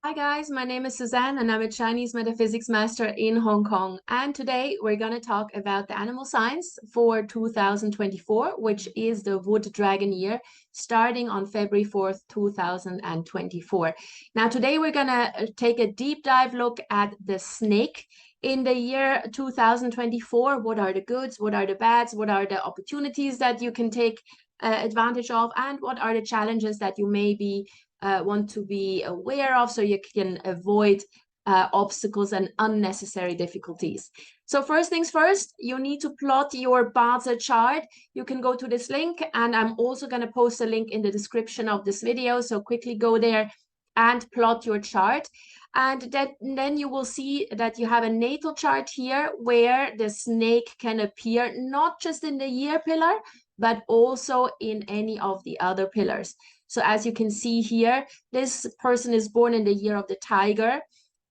Hi guys, my name is Suzanne and I'm a Chinese metaphysics master in Hong Kong. And today we're going to talk about the animal signs for 2024, which is the Wood Dragon year, starting on February 4th, 2024. Now, today we're going to take a deep dive look at the snake in the year 2024. What are the goods? What are the bads? What are the opportunities that you can take advantage of? And what are the challenges that you may be want to be aware of so you can avoid obstacles and unnecessary difficulties. So first things first, you need to plot your Bazi chart. You can go to this link, and I'm also going to post a link in the description of this video. So quickly go there and plot your chart. And then you will see that you have a natal chart here where the snake can appear not just in the year pillar, but also in any of the other pillars. So as you can see here, this person is born in the year of the tiger,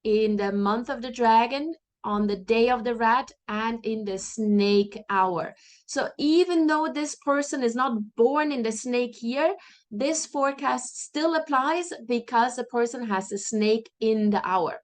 in the month of the dragon, on the day of the rat, and in the snake hour. So even though this person is not born in the snake year, this forecast still applies because the person has the snake in the hour.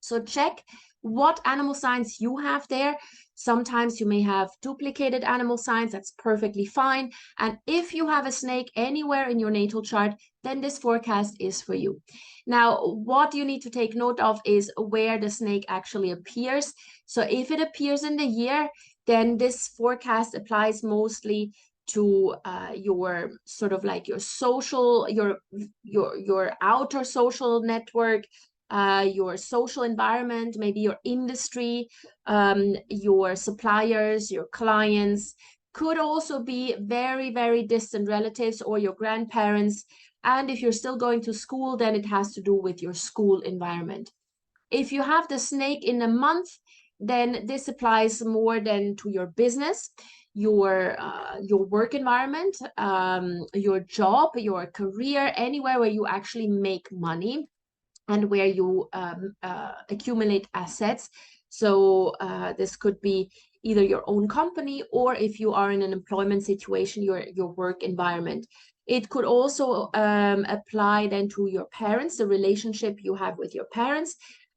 So check what animal signs you have there. Sometimes you may have duplicated animal signs. That's perfectly fine. And if you have a snake anywhere in your natal chart, then this forecast is for you. Now, what you need to take note of is where the snake actually appears. So if it appears in the year, then this forecast applies mostly to your sort of like your social, your outer social network, your social environment, maybe your industry, your suppliers, your clients, could also be very, very distant relatives or your grandparents. And if you're still going to school, then it has to do with your school environment. If you have the snake in a month, then this applies more than to your business, your work environment, your job, your career, anywhere where you actually make money and where you accumulate assets. So this could be either your own company, or if you are in an employment situation, your work environment. It could also apply then to your parents, the relationship you have with your parents.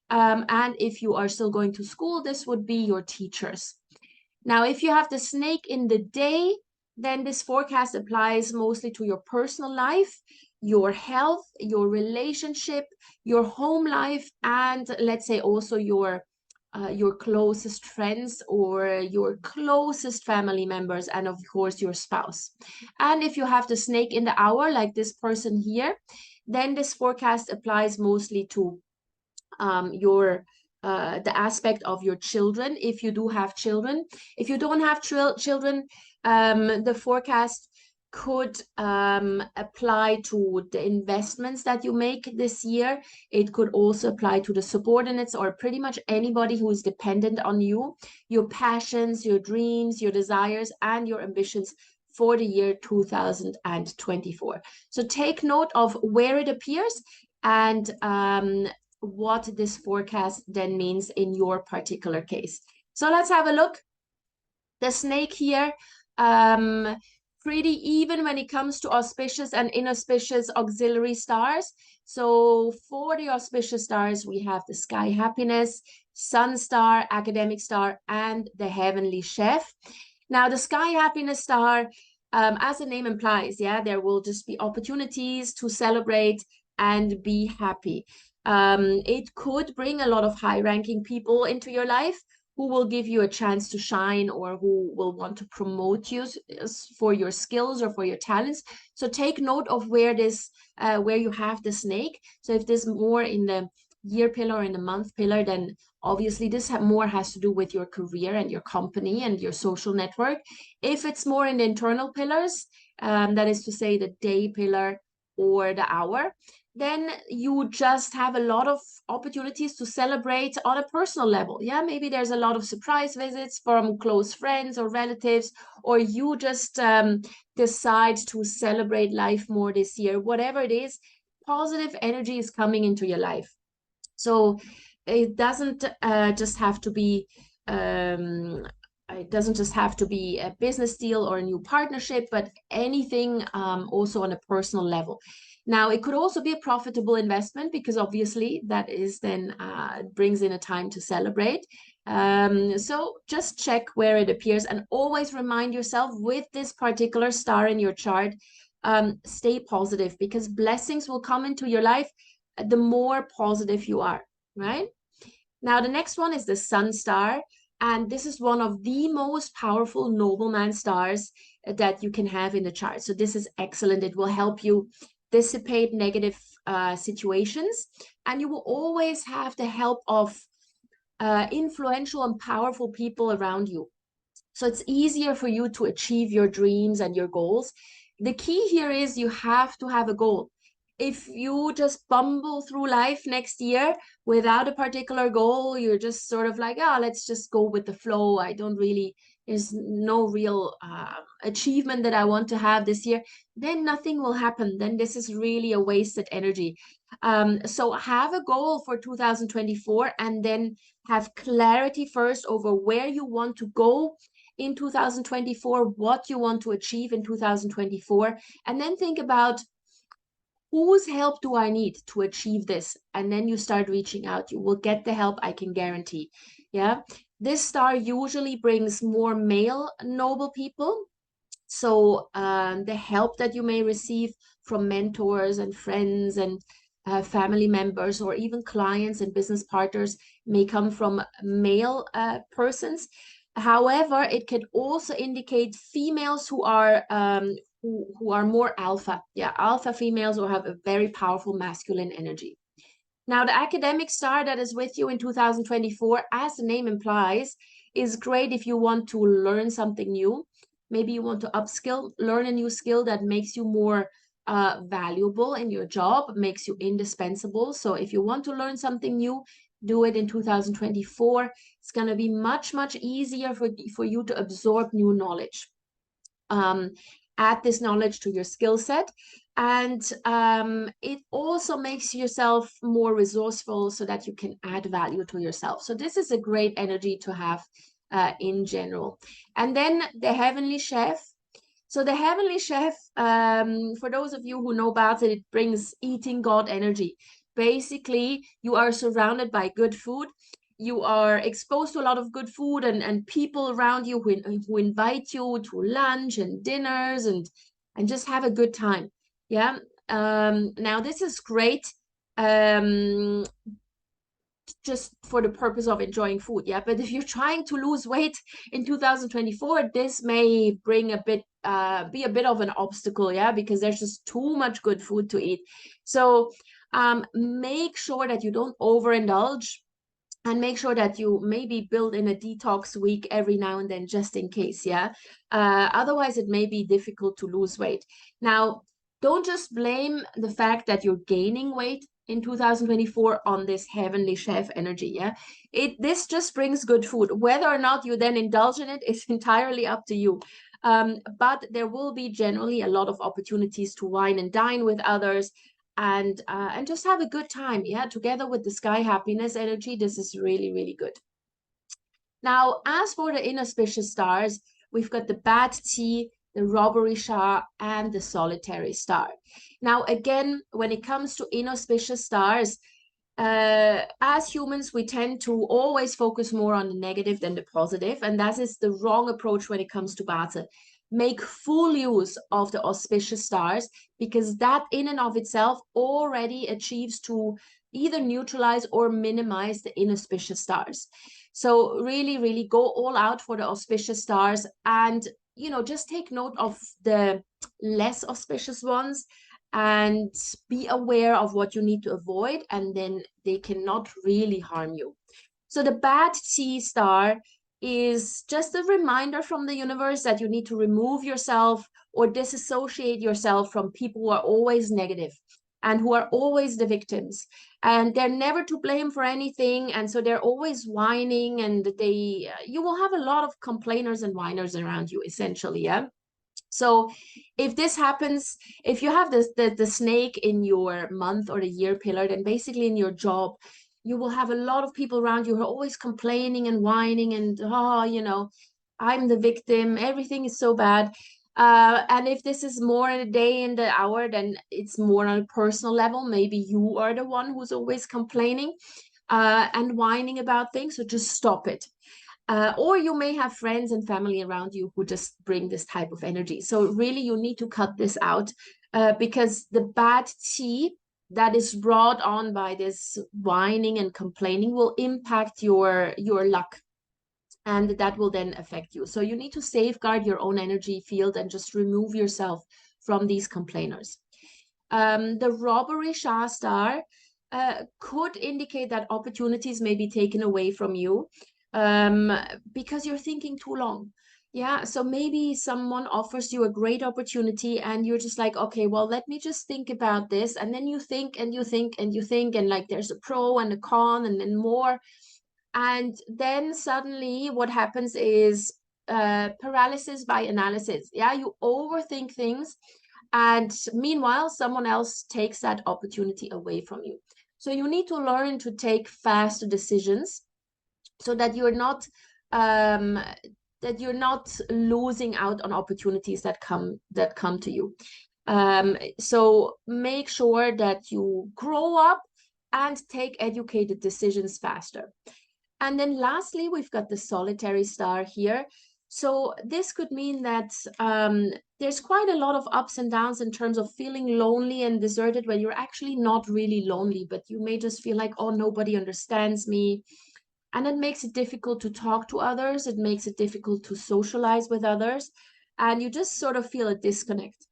And if you are still going to school, this would be your teachers. Now, if you have the snake in the day, then this forecast applies mostly to your personal life, your health, your relationship, your home life, and let's say also your closest friends or your closest family members, and of course your spouse. And if you have the snake in the hour, like this person here, then this forecast applies mostly to your the aspect of your children, if you do have children. If you don't have children, the forecast could apply to the investments that you make this year. It could also apply to the subordinates or pretty much anybody who is dependent on you, your passions, your dreams, your desires, and your ambitions for the year 2024. So take note of where it appears and what this forecast then means in your particular case. So let's have a look. The snake here, pretty even when it comes to auspicious and inauspicious auxiliary stars. So for the auspicious stars, we have the sky happiness, sun star, academic star, and the heavenly chef. Now, the sky happiness star, as the name implies, yeah, there will just be opportunities to celebrate and be happy. It could bring a lot of high-ranking people into your life who will give you a chance to shine or who will want to promote you for your skills or for your talents. So take note of where where you have the snake. So if this more in the year pillar or in the month pillar, then obviously this more has to do with your career and your company and your social network. If it's more in the internal pillars, that is to say the day pillar or the hour, then you just have a lot of opportunities to celebrate on a personal level. Yeah, maybe there's a lot of surprise visits from close friends or relatives, or you just decide to celebrate life more this year. Whatever it is, positive energy is coming into your life. So it doesn't just have to be it doesn't just have to be a business deal or a new partnership, but anything also on a personal level. Now, it could also be a profitable investment because obviously that is then brings in a time to celebrate. So just check where it appears and always remind yourself with this particular star in your chart, stay positive because blessings will come into your life the more positive you are, right? Now, the next one is the Sun star. And this is one of the most powerful nobleman stars that you can have in the chart. So this is excellent. It will help you dissipate negative situations. And you will always have the help of influential and powerful people around you. So it's easier for you to achieve your dreams and your goals. The key here is you have to have a goal. If you just bumble through life next year without a particular goal, you're just sort of like, oh, let's just go with the flow. I don't really, there's no real achievement that I want to have this year, then nothing will happen. Then this is really a wasted energy. So have a goal for 2024 and then have clarity first over where you want to go in 2024, what you want to achieve in 2024, and then think about whose help do I need to achieve this? And then you start reaching out. You will get the help, I can guarantee. Yeah. This star usually brings more male noble people. So the help that you may receive from mentors and friends and family members or even clients and business partners may come from male persons. However, it can also indicate females who are more alpha. Yeah, alpha females who have a very powerful masculine energy. Now, the academic star that is with you in 2024, as the name implies, is great if you want to learn something new. Maybe you want to upskill, learn a new skill that makes you more valuable in your job, makes you indispensable. So if you want to learn something new, do it in 2024. It's going to be much, much easier for you to absorb new knowledge. Add this knowledge to your skill set. And it also makes yourself more resourceful so that you can add value to yourself. So this is a great energy to have in general. And then the heavenly chef. So the heavenly chef, for those of you who know about it, it brings eating God energy. Basically, you are surrounded by good food. You are exposed to a lot of good food and people around you who invite you to lunch and dinners and just have a good time. Yeah. Now this is great. Just for the purpose of enjoying food, yeah. But if you're trying to lose weight in 2024, this may bring a bit be a bit of an obstacle, yeah, because there's just too much good food to eat. So make sure that you don't overindulge and make sure that you maybe build in a detox week every now and then just in case, yeah. Otherwise it may be difficult to lose weight. Now, don't just blame the fact that you're gaining weight in 2024 on this heavenly chef energy, yeah. This just brings good food. Whether or not you then indulge in it is entirely up to you. But there will be generally a lot of opportunities to wine and dine with others and just have a good time, yeah, together with the sky happiness energy. This is really, really good. Now, as for the inauspicious stars, we've got the bad tea, the robbery star, and the solitary star. Now, again, when it comes to inauspicious stars, as humans, we tend to always focus more on the negative than the positive, and that is the wrong approach when it comes to Bazi. Make full use of the auspicious stars because that in and of itself already achieves to either neutralize or minimize the inauspicious stars. So really, really go all out for the auspicious stars and, you know, just take note of the less auspicious ones and be aware of what you need to avoid, and then they cannot really harm you. So the bad T star is just a reminder from the universe that you need to remove yourself or disassociate yourself from people who are always negative and who are always the victims. And they're never to blame for anything. And so they're always whining, and you will have a lot of complainers and whiners around you, essentially, yeah? So if this happens, if you have the snake in your month or the year pillar, then basically in your job, you will have a lot of people around you who are always complaining and whining and, oh, you know, I'm the victim, everything is so bad. And if this is more in a day, in the hour, then it's more on a personal level. Maybe you are the one who's always complaining and whining about things, so just stop it. Or you may have friends and family around you who just bring this type of energy. So really, you need to cut this out because the bad tea that is brought on by this whining and complaining will impact your luck, and that will then affect you. So you need to safeguard your own energy field and just remove yourself from these complainers. The robbery Shah star could indicate that opportunities may be taken away from you because you're thinking too long. Yeah, so maybe someone offers you a great opportunity and you're just like, okay, well, let me just think about this. And then you think and you think and you think, and like there's a pro and a con and then more. And then suddenly what happens is paralysis by analysis. Yeah, you overthink things. And meanwhile, someone else takes that opportunity away from you. So you need to learn to take fast decisions so that um, you're not losing out on opportunities that come to you. So make sure that you grow up and take educated decisions faster. And then lastly, we've got the solitary star here. So this could mean that there's quite a lot of ups and downs in terms of feeling lonely and deserted when you're actually not really lonely, but you may just feel like, oh, nobody understands me. And it makes it difficult to talk to others. It makes it difficult to socialize with others. And you just sort of feel a disconnect.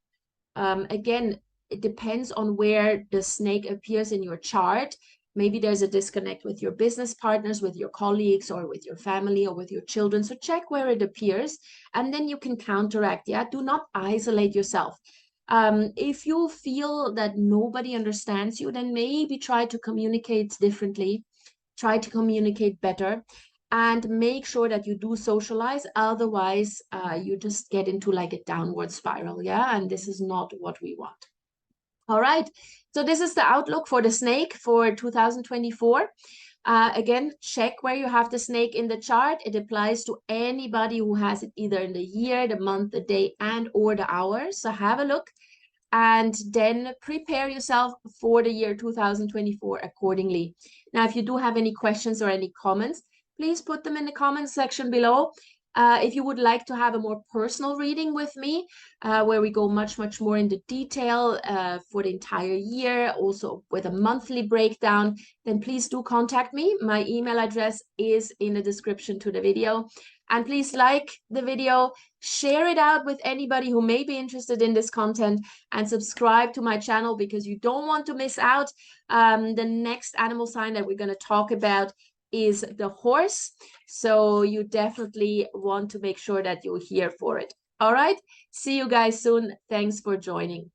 Again, it depends on where the snake appears in your chart. Maybe there's a disconnect with your business partners, with your colleagues, or with your family, or with your children. So check where it appears, and then you can counteract. Yeah, do not isolate yourself. If you feel that nobody understands you, then maybe try to communicate differently, try to communicate better, and make sure that you do socialize. Otherwise, you just get into like a downward spiral. Yeah, and this is not what we want. All right, so this is the outlook for the snake for 2024. Again, check where you have the snake in the chart. It applies to anybody who has it either in the year, the month, the day, and or the hour. So have a look and then prepare yourself for the year 2024 accordingly. Now, if you do have any questions or any comments, please put them in the comments section below. If you would like to have a more personal reading with me, where we go much more into detail for the entire year, also with a monthly breakdown, then please do contact me. My email address is in the description to the video. And please like the video, share it out with anybody who may be interested in this content, and subscribe to my channel because you don't want to miss out. The next animal sign that we're going to talk about is the horse. So you definitely want to make sure that you're here for it. All right. See you guys soon. Thanks for joining.